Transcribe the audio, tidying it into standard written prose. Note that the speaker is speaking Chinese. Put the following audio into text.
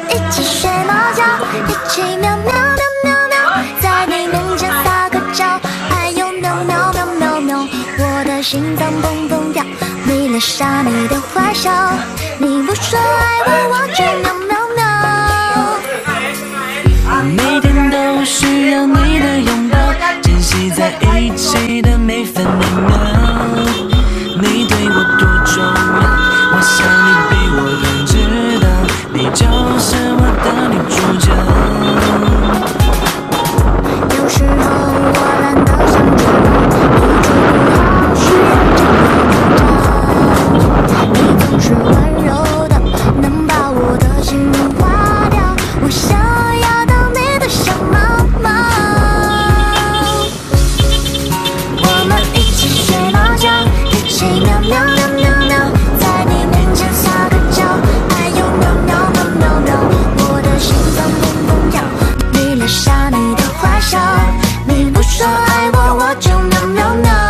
一起睡猫觉，一起喵喵喵喵喵，在你面前撒个娇，还有喵喵喵喵喵，我的心脏蹦蹦跳，迷恋上你的坏笑，你不说爱我，我就喵喵喵。每天都需要你的拥抱，珍惜在一起的每分每秒。你对我多重要，我想你比我更知道，你就是我的女主角。有时候我懒得想着你处不好，需要找你的你总是温柔的，能把我的心融化掉。我想要当你的小猫猫，我们一起睡猫觉，一起喵喵喵喵喵，在你面前撒个娇，还有喵喵喵喵喵，我的心脏蹦蹦跳，迷恋上你的坏笑，你不说爱我，我就喵喵喵。